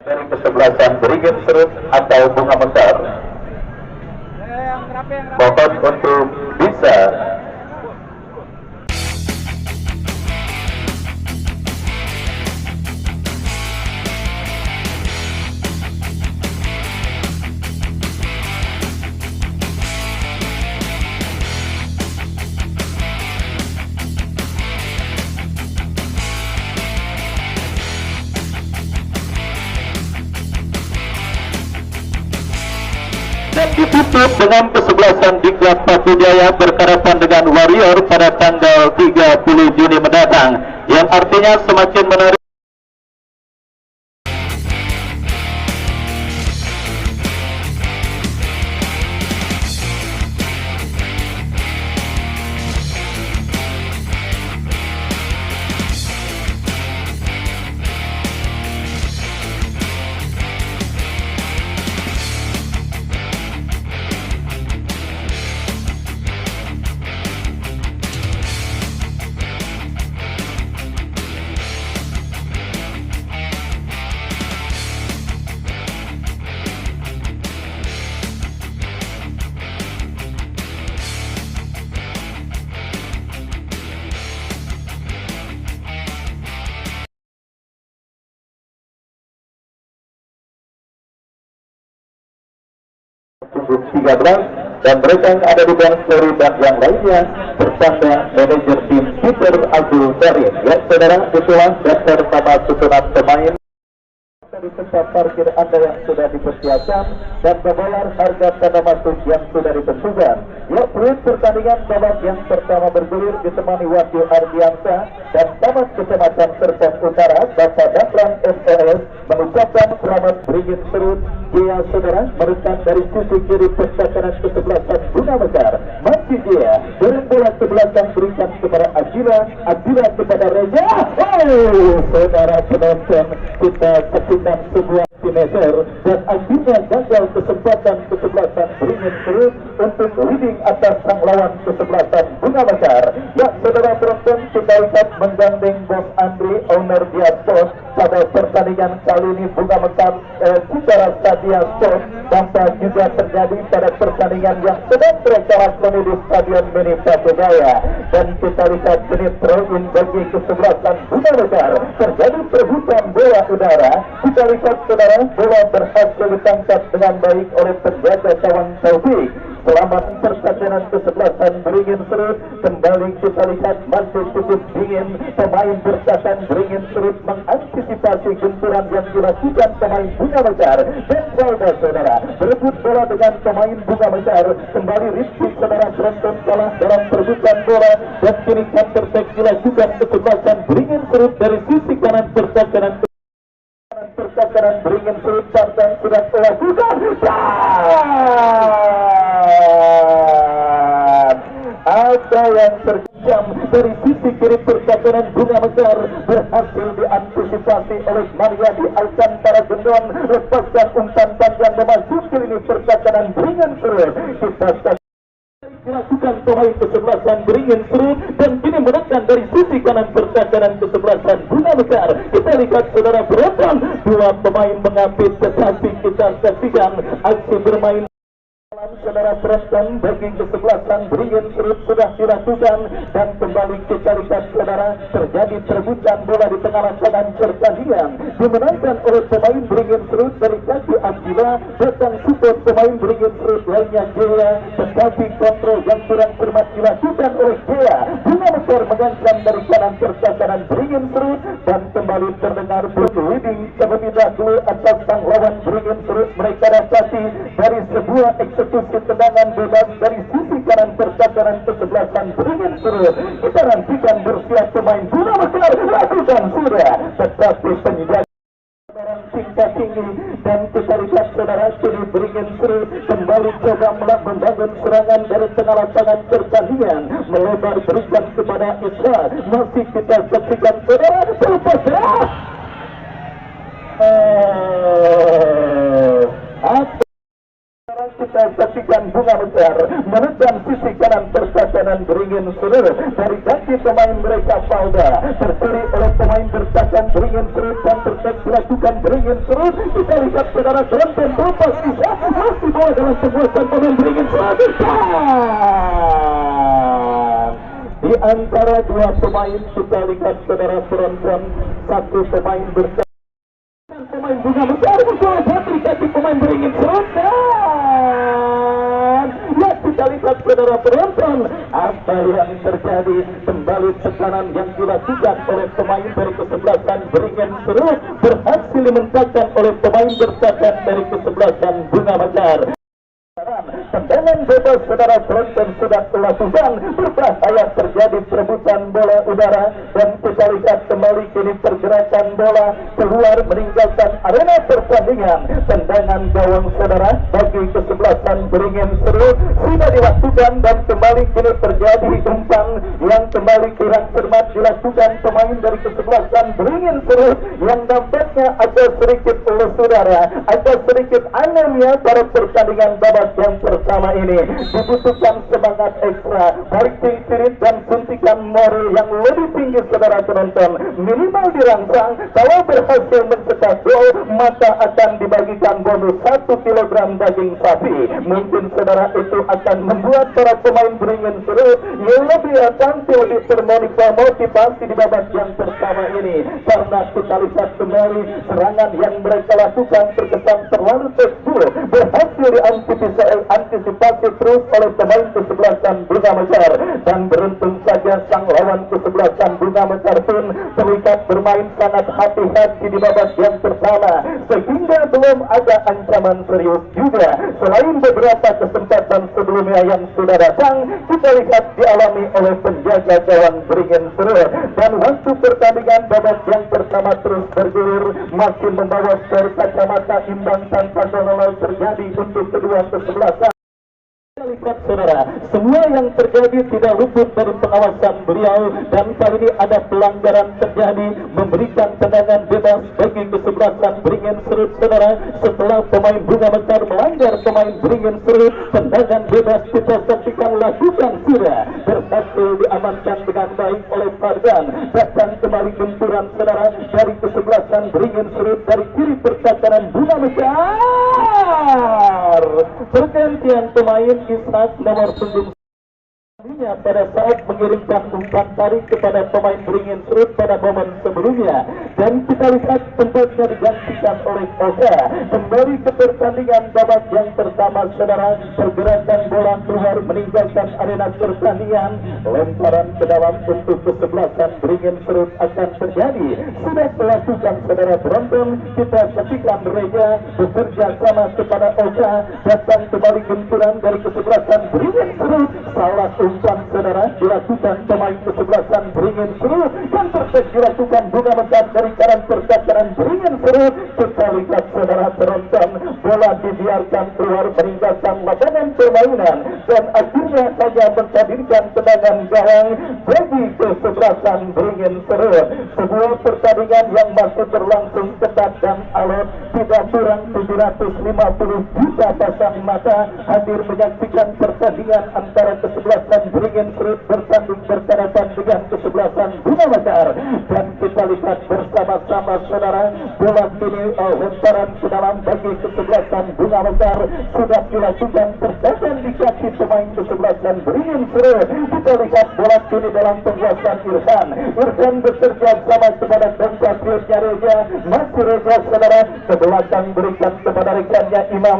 Dari kesebelasan beringin serut atau bunga mekar, mohon untuk bisa dan ditutup dengan kesebelasan Diklat Paku Jaya berhadapan dengan Warrior pada tanggal 30 Juni mendatang, yang artinya semakin menarik. Punggung 13 dan mereka yang ada di bawah story dan yang lainnya bersama manajer tim Peter Abdul Karim. Ya saudara, itulah daftar nama susunan pemain di tempat parkir Anda yang sudah dipersiapkan dan membayar harga tanda masuk yang sudah ditentukan. Ya, peluit pertandingan babak yang pertama bergulir ditemani Wahyu Ardiansa dan Taman Kecamatan Serpong Utara Bapak Dahlan SOS mengucapkan selamat beringin serut. Dia saudara merusak dari sisi kiri pertahanan kesebelasan Bunga Mekar. Masih dia dorong bola ke belakang berikan kepada Adila kepada Reza. Oh, saudara penonton, kita saksikan sebuah meter dan akhirnya gagal kesempatan kesebelasan beringin serut untuk leading atas sang lawan kesebelasan Bunga Mekar. Ya saudara penonton, kita lihat menggandeng Bos Andri owner Dia Sport pada pertandingan kali ini. Bunga Mekar secara Dia Sport tanpa juga terjadi pada pertandingan yang sedang mereka lakoni di Stadion Mini Paku Jaya. Dan kita lihat menit throw-in bagi kesebelasan Bunga Mekar, terjadi perebutan bola udara. Kita lihat saudara, bola berhasil ditangkap dengan baik oleh penjaga kawan Taufik. Selamat pertandingan kesebelasan beringin serut. Kembali kita lihat masih cukup dingin. Pemain bertahan beringin serut mengantisipasi gempuran yang dilakukan pemain Bunga Mekar. Dan saudara berebut bola dengan pemain Bunga Mekar. Kembali Rizky saudara beronton kalah dalam perebutan bola dan kini counter attack dilakukan kesebelasan beringin serut dari sisi kanan pertahanan beringin serut partai sudah dilakukan. Ada yang terjam dari sisi kiri pertahanan Bunga Mekar berhasil diantisipasi oleh Mariadi Alcantara Gendon. Lepaskan umpan panjang memasuki lini pertahanan beringin serut. Kita dilakukan pemain kesebelasan beringin serut dan kini menekan dari sisi kanan pertahanan kesebelasan Bunga Mekar. Kita lihat saudara beronton, dua pemain mengapit, tetapi kita saksikan aksi bermain saudara penonton bagi kesebelasan beringin serut sudah dilakukan. Dan kembali kita lihat saudara, terjadi perebutan bola di tengah lapangan pertandingan dimenangkan oleh pemain beringin serut dari kaki Abdillah. Datang support pemain beringin serut lainnya Jaya, tetapi kontrol yang kurang cermat dilakukan oleh Jaya. Bunga Mekar mengancam dari kanan pertahanan beringin serut dan kembali terdengar bunyi leading terlebih dahulu atas sang lawan beringin serut. Mereka dapati dari sebuah eksekusi tendangan bebas dari sisi kanan pertahanan kesebelasan beringin serut. Kita nantikan bersiap pemain Bunga Mekar lakukan sudah, tetapi penjaga tingkat tinggi dan kita lihat saudara kini beringin serut kembali coba membangun serangan dari tengah lapangan pertandingan melebar berikan kepada Isra. Masih kita saksikan saudara terlepas kita saksikan Bunga Mekar menekan sisi kanan pertahanan beringin beringin seru dari kaki pemain mereka Falda tercuri oleh pemain bertahan beringin seru dan tercek dilakukan beringin seru. Kita lihat saudara Tronton berpas bisa masih bola dalam penguasaan pemain beringin seru di antara dua pemain. Kita lihat saudara Tronton satu pemain bertahan pemain bunga besar bola jatuh kaki pemain beringin seru dan ya kita lihat saudara penonton apa yang terjadi. Kembali tekanan yang dilakukan oleh pemain dari kesebelasan beringin seru berhasil dimenangkan oleh pemain bertahan dari kesebelasan bunga mekar. Tendangan bebas saudara Tronton sudah dilakukan, berbahaya terjadi perebutan bola udara dan kita lihat kembali kini pergerakan bola keluar meninggalkan arena pertandingan. Tendangan gawang saudara bagi kesebelasan beringin seru sudah dilakukan dan kembali kini terjadi umpan yang kembali kurang cermat dilakukan pemain dari kesebelasan beringin seru yang nampaknya agak sedikit oleh saudara agak sedikit anemia pada pertandingan babak yang pertama ini. Dibutuhkan semangat ekstra, fighting spirit dan suntikan moral yang lebih tinggi saudara penonton. Minimal dirangsang, kalau berhasil mencetak gol maka akan dibagikan bonus 1 kg daging sapi. Mungkin saudara itu akan membuat para pemain beringin seru yang lebih tampil di termotivasi di babak yang pertama ini, karena kita lihat kembali serangan yang mereka lakukan terkesan terlalu tersebut berhasil diantisipasi terus oleh pemain kesebelasan bunga mekar dan beruntung saja sang lawan kesebelasan bunga mekar pun terlihat bermain sangat hati-hati di babak yang pertama sehingga belum ada ancaman serius juga. Selain beberapa kesempatan sebelumnya yang sudah datang kita lihat dialami oleh penjaga gawang beringin seru dan waktu pertandingan babak yang pertama terus bergulir masih membawa skor kacamata imbang tanpa gol terjadi untuk kedua kesebelasan. Lihat saudara, semua yang terjadi tidak luput dari pengawasan beliau dan kali ini ada pelanggaran terjadi memberikan tendangan bebas bagi kesebelasan beringin seru saudara. Setelah pemain bunga mekar melanggar pemain beringin seru, tendangan bebas kita saksikan lakukan sudah berhasil diamankan dengan baik oleh Fardan. Datang kembali benturan saudara dari kesebelasan beringin seru dari kiri pertahanan bunga mekar. Pergantian pemain Ishak nomor 9 pada saat mengirimkan umpan tarik kepada pemain beringin seru pada momen sebelumnya dan kita lihat tempatnya digantikan oleh Oka. Kembali ke pertandingan babak yang pertama saudara, pergerakan bola keluar meninggalkan arena pertandingan, lemparan ke dalam untuk kesebelasan beringin seru akan terjadi. Sudah melakukan saudara penonton, kita saksikan Reja bekerja sama kepada Oka, datang kembali benturan dari kesebelasan beringin seru, salah umpan saudara dilakukan pemain kesebelasan beringin seru dan tercek dilakukan bunga mekar dari kanan pertahanan beringin seru. Kita lihat saudara penonton, bola dibiarkan keluar meninggalkan lapangan permainan dan akhirnya saja menghadirkan tendangan gawang bagi kesebelasan beringin seru. Sebuah pertandingan yang masih berlangsung ketat dan alot, tidak kurang 750 juta pasang mata hadir menyaksikan pertandingan antara kesebelasan beringin seru bersanding berhadapan dengan kesebelasan bunga mekar dan kita lihat bersama-sama saudara bola kini lemparan ke dalam bagi kesebelasan bunga mekar sudah dilakukan terdapat di kaki pemain kesebelasan beringin seru. Kita lihat bola kini dalam penguasaan Irfan bekerja sama kepada compatriotnya Reza, masih Reza saudara ke belakang berikan kepada rekannya Imam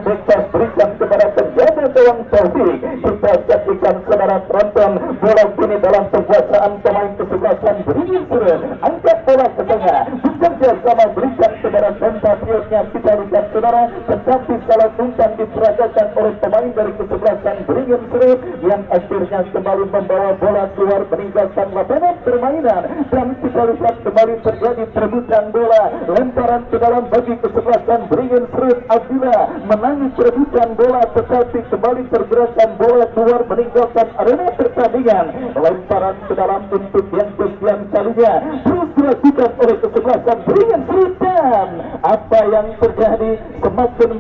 bebas berikan kepada penjaga gawang Taufik. Kita saksikan saudara penonton, bola kini dalam penguasaan pemain kesebelasan beringin seru, angkat bola ke tengah bekerja sama berikan kepada compatriotnya. Kita lihat saudara, tetapi salah umpan diperagakan oleh pemain dari kesebelasan beringin seru yang akhirnya kembali membawa bola keluar meninggalkan lapangan permainan dan kita lihat kembali terjadi perebutan bola, lemparan ke dalam bagi kesebelasan beringin seru. Abdullah menangis perebutan bola tetapi kembali pergerakan bola keluar meninggalkan arena pertandingan, lemparan ke dalam untuk yang kesekian kalinya terus dilakukan oleh kesebelasan beringin seru dan apa yang terjadi semakin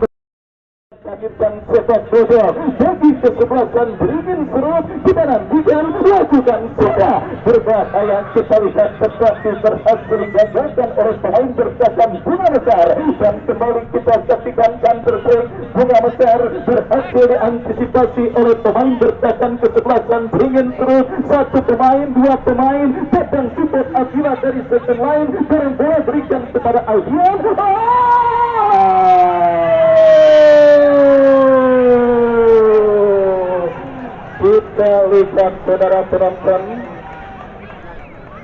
melanjutkan sepak bola bagi kesebelasan beringin serut. Kita nantikan lakukan sudah berbahaya, kita lihat tetapi berhasil digagalkan oleh pemain bertahan Bunga Mekar, dan kembali kita saksikan counter break Bunga Mekar berhasil diantisipasi oleh pemain bertahan kesebelasan beringin serut. Satu pemain, dua pemain datang support Akila dari second line, dan bola berikan kepada Aldian. Kita lihat saudara penonton,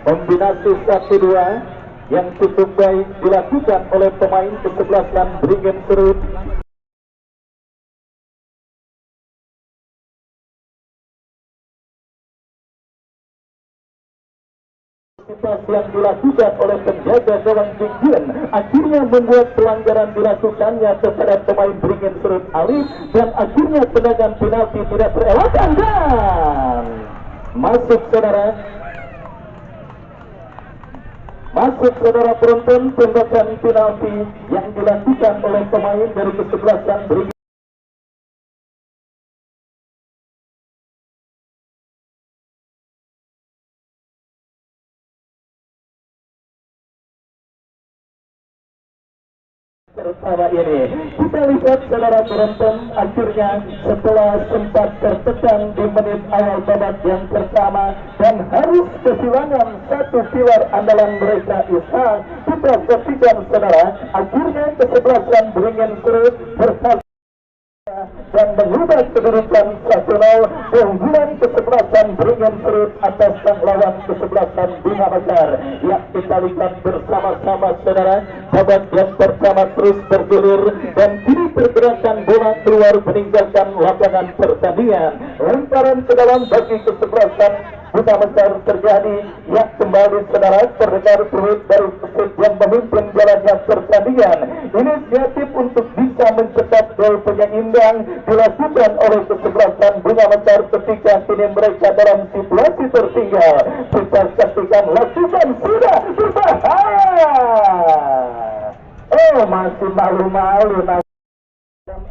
kombinasi 1-2 yang cukup baik dilakukan oleh pemain kesebelasan beringin serut. Yang dilakukan oleh penjaga gawang Jinggian akhirnya membuat pelanggaran dilakukannya terhadap pemain beringin serut Alif, dan akhirnya tendangan penalti tidak terelakkan dan masuk saudara penonton. Tembakan penalti yang dilakukan oleh pemain dari kesebelasan beringin pertama ini. Kita lihat saudara penonton, akhirnya setelah sempat tertekan di menit awal babak yang pertama dan harus kehilangan satu pilar andalan mereka Ishak, kita saksikan saudara, akhirnya kesebelasan beringin serut berhasil dan mengubah kedudukan 1-0 keunggulan kesebelasan beringin serut atas sang lawan kesebelasan Bunga Mekar. Yang kita lihat bersama-sama saudara, babak yang pertama terus bergulir dan kini pergerakan bola keluar meninggalkan lapangan pertandingan. Lemparan ke dalam bagi kesebelasan Bunga Mekar terjadi, yang kembali saudara terdengar peluit dari Persib yang memimpin jalannya pertandingan. Inisiatif untuk bisa mencetak gol penyeimbang dilakukan oleh kesebelasan Bunga Mekar ketika kini mereka dalam situasi tertinggal. Kita saksikan lakukan sudah berbahaya. Masih malu-malu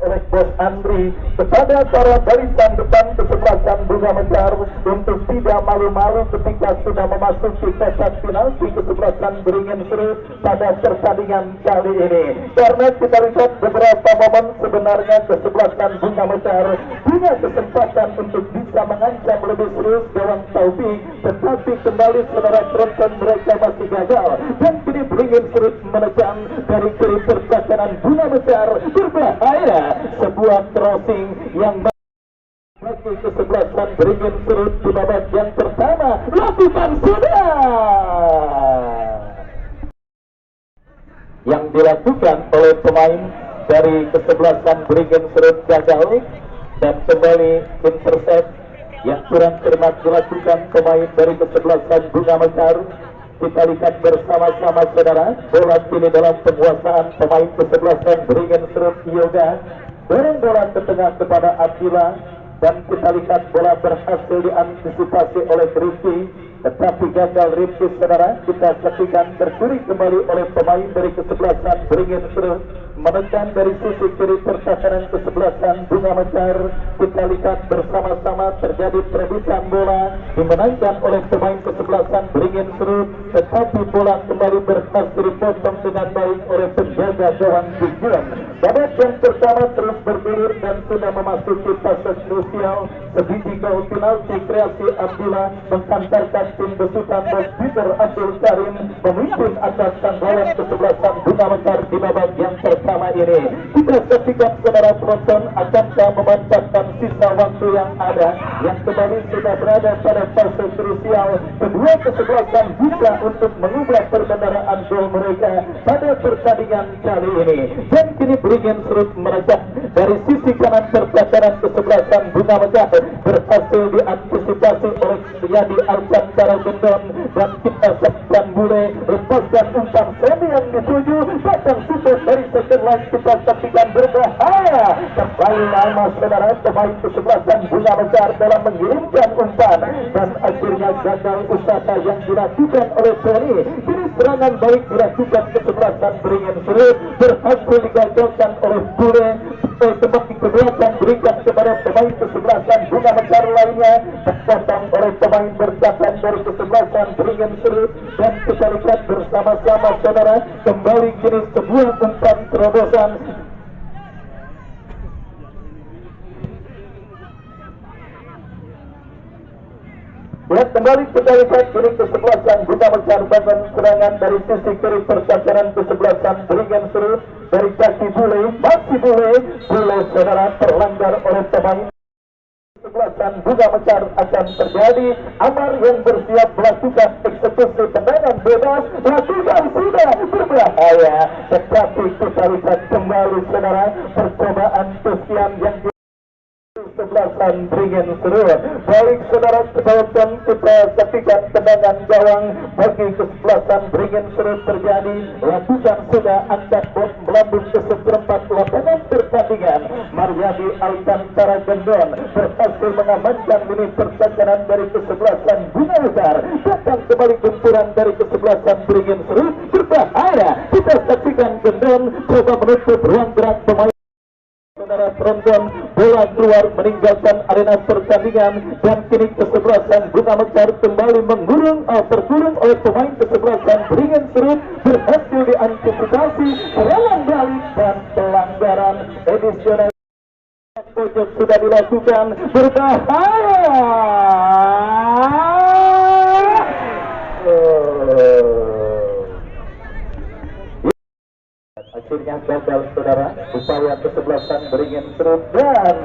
oleh Bos Andri kepada para barisan depan kesebelasan Bunga Mekar untuk tidak malu-malu ketika sudah memasuki kotak penalti kesebelasan beringin serut pada pertandingan kali ini. Karena kita lihat beberapa momen sebenarnya kesebelasan Bunga Mekar punya kesempatan untuk bisa mengancam lebih serius gawang Taufik, tetapi kembali saudara penonton mereka masih gagal, dan kini beringin serut menekan dari kiri pertahanan Bunga Mekar berbahaya. Sebuah crossing yang bagi kesebelasan beringin serut di babak yang pertama lakukan sudah yang dilakukan oleh pemain dari kesebelasan beringin serut gagal, dan kembali intercept yang kurang cermat dilakukan pemain dari kesebelasan Bunga Mekar. Kita lihat bersama-sama saudara, bola kini dalam penguasaan pemain kesebelasan beringin serut Yoga. Dorong bola ke tengah kepada Akila, dan kita lihat bola berhasil diantisipasi oleh Rifki, tetapi gagal Rifki saudara. Kita saksikan tercuri kembali oleh pemain dari kesebelasan beringin serut, menekan dari sisi kiri pertahanan kesebelasan Bunga Mekar. Kita lihat bersama-sama terjadi perebutan bola dimenangkan oleh pemain kesebelasan beringin serut, tetapi bola kembali berhasil dipotong dengan baik oleh penjaga gawang Jinggian. Babak yang pertama terus bergulir dan sudah memasuki fase krusial. Sebiji gol penalti kreasi Abdullah menghantarkan tim besutan Bos Peter Abdul Karim memimpin atas tanggalan kesebelasan Bunga Mekar di babak yang pertama ini. Kita saksikan saudara penonton, akankah memanfaatkan sisa waktu yang ada, yang kembali sudah berada pada fase krusial. Kedua kesebelasan bisa untuk mengubah perbendaraan gol mereka pada pertandingan kali ini, dan kini beringin serut merajak dari sisi kanan pertahanan kesebelasan Bunga Mekar berhasil diantisipasi oleh Yadi Alcantara Gendon, dan kita saksikan bule lepaskan umpan semi yang dituju datang support dari second line. Kita saksikan berbahaya kembali lama saudara pemain kesebelasan Bunga Mekar dalam mengirimkan umpan, dan akhirnya gagal usaha yang dilakukan oleh Tony. Kini serangan baik dilakukan kesebelasan beringin serut berhasil digagalkan oleh bule. kembali ke belakang berikan kepada pemain kesebelasan Bunga Mekar lainnya, terpotong oleh pemain bertahan dari kesebelasan Beringin Seru. Dan kita lihat bersama-sama saudara, kembali kini sebuah umpan terobosan. Dan kembali kita lihat kiri kesebelasan Bunga Mekar bangun serangan dari sisi kiri pertahanan kesebelasan Beringin Seru dari kaki Bule, masih Bule saudara terlanggar oleh pemain kesebelasan Bunga Mekar. Akan terjadi Amar yang bersiap melakukan eksekusi tendangan bebas, lakukan sudah berbahaya, tetapi kita lihat kembali saudara percobaan kesekian yang kesebelasan Beringin Seru. Baik saudara sekalian, kita saksikan tendangan gawang bagi kesebelasan Beringin Seru terjadi, lakukan sudah angkat bot melambung ke seperempat lapangan pertandingan. Mariadi Alcantara Gendon berhasil mengamankan ini pertahanan dari kesebelasan Bunga Mekar. Datang kembali gempuran dari kesebelasan Beringin Seru, berbahaya. Kita saksikan Gendon coba menutup ruang gerak pemain. Saudara Tronton, bola keluar meninggalkan arena pertandingan dan kini kesebelasan Bunga Mekar kembali terkurung oleh pemain kesebelasan Beringin Seru, berhasil diantisipasi serangan balik dan pelanggaran edisional pojok sudah dilakukan, berbahaya. Akhirnya gagal saudara upaya kesebelasan Beringin Seru dan